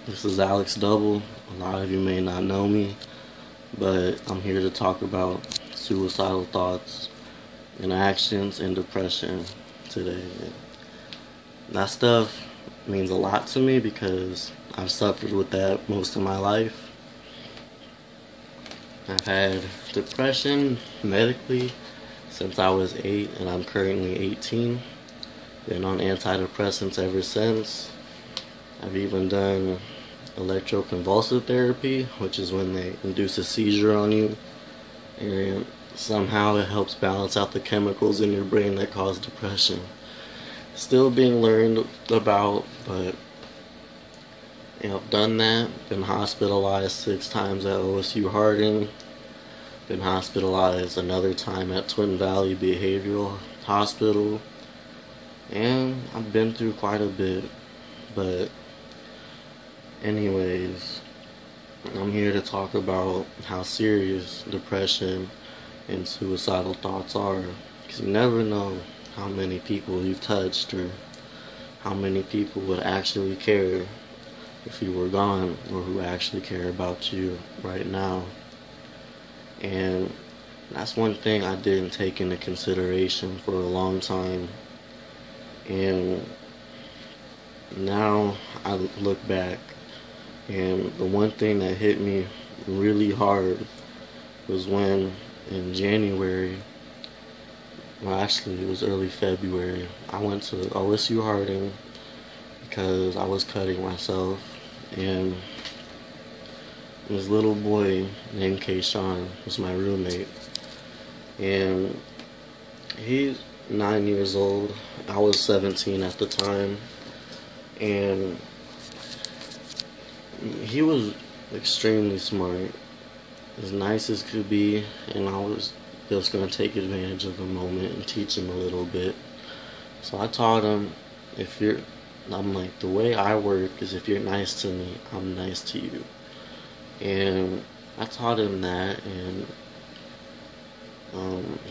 This is Alex Double. A lot of you may not know me, but I'm here to talk about suicidal thoughts and actions and depression today. That stuff means a lot to me because I've suffered with that most of my life. I've had depression medically since I was 8 and I'm currently 18. Been on antidepressants ever since. I've even done electroconvulsive therapy, which is when they induce a seizure on you, and somehow it helps balance out the chemicals in your brain that cause depression. Still being learned about, but I've done that. Been hospitalized 6 times at OSU Harding. Been hospitalized another time at Twin Valley Behavioral Hospital, and I've been through quite a bit. But anyways, I'm here to talk about how serious depression and suicidal thoughts are, because you never know how many people you've touched or how many people would actually care if you were gone, or who actually care about you right now. And that's one thing I didn't take into consideration for a long time, and now I look back, and the one thing that hit me really hard was when in January, well actually it was early February, I went to OSU Harding because I was cutting myself, and this little boy named Kayshawn was my roommate, and he's 9 years old. I was 17 at the time, and he was extremely smart, as nice as could be, and I was just going to take advantage of the moment and teach him a little bit. So I taught him, I'm like, the way I work is if you're nice to me, I'm nice to you. And I taught him that, and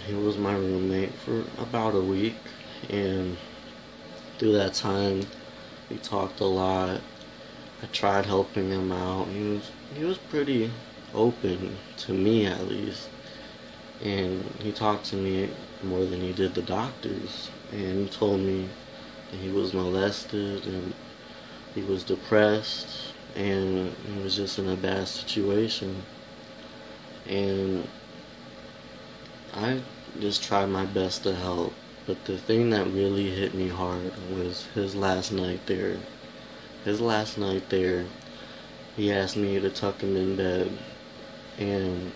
he was my roommate for about a week, and through that time we talked a lot. I tried helping him out. He was pretty open to me, at least, and he talked to me more than he did the doctors, and he told me that he was molested and he was depressed and he was just in a bad situation. And I just tried my best to help, but the thing that really hit me hard was his last night there. His last night there, he asked me to tuck him in bed, and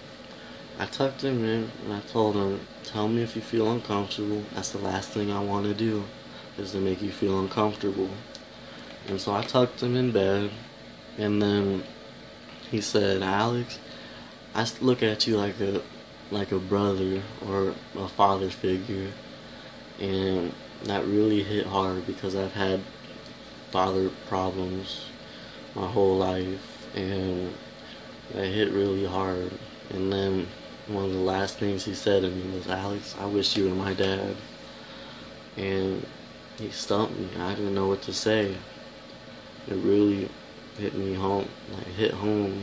I tucked him in, and I told him, tell me if you feel uncomfortable. That's the last thing I want to do, is to make you feel uncomfortable. And so I tucked him in bed, and then he said, Alex, I look at you like a brother or a father figure, and that really hit hard because I've had father problems my whole life, and that hit really hard. And then one of the last things he said to me was, Alex, I wish you were my dad. And he stumped me. I didn't know what to say. It really hit me home, hit home.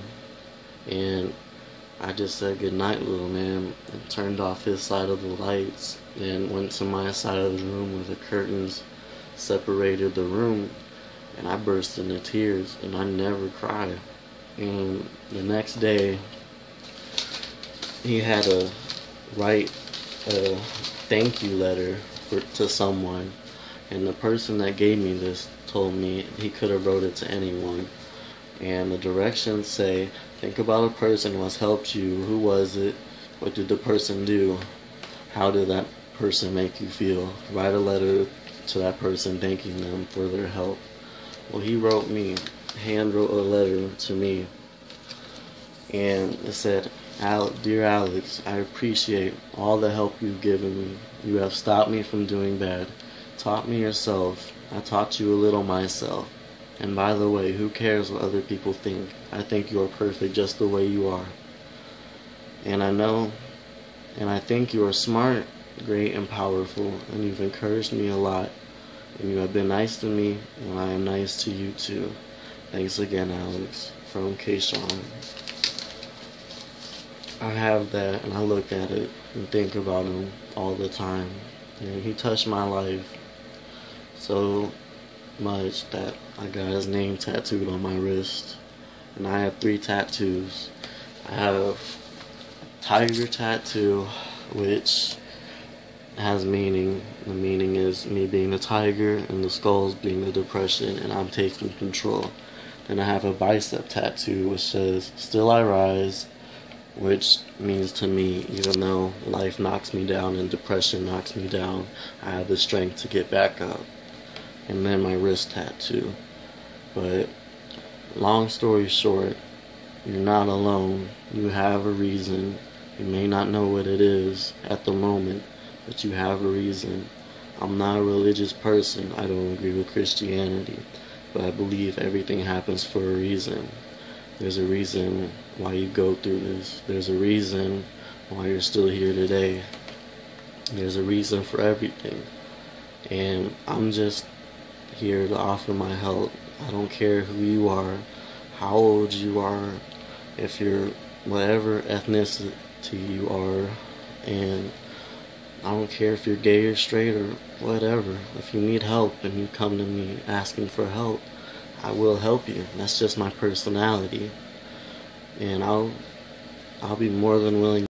And I just said, good night, little man, and turned off his side of the lights and went to my side of the room where the curtains separated the room, and I burst into tears, and I never cry. And the next day, he had to write a thank you letter to someone, and the person that gave me this told me he could have wrote it to anyone. And the directions say, think about a person who has helped you. Who was it? What did the person do? How did that person make you feel? Write a letter to that person thanking them for their help. Well, he wrote me, hand wrote a letter to me, and it said, Dear Alex, I appreciate all the help you've given me. You have stopped me from doing bad, taught me yourself. I taught you a little myself. And by the way, who cares what other people think? I think you are perfect just the way you are. And I think you are smart, great, and powerful, and you've encouraged me a lot. And you have been nice to me, and I am nice to you too. Thanks again, Alex, from Kayshawn. I have that, and I look at it and think about him all the time. And he touched my life so much that I got his name tattooed on my wrist. And I have 3 tattoos. I have a tiger tattoo, which has meaning. The meaning is me being a tiger, and the skulls being the depression, and I'm taking control. Then I have a bicep tattoo, which says, "Still I rise," which means to me, even though life knocks me down and depression knocks me down, I have the strength to get back up. And then my wrist tattoo. But long story short, you're not alone. You have a reason. You may not know what it is at the moment, but you have a reason. I'm not a religious person. I don't agree with Christianity, but I believe everything happens for a reason. There's a reason why you go through this. There's a reason why you're still here today. There's a reason for everything. And I'm just here to offer my help. I don't care who you are, how old you are, if you're whatever ethnicity you are, and I don't care if you're gay or straight or whatever. If you need help and you come to me asking for help, I will help you. That's just my personality, and I'll be more than willing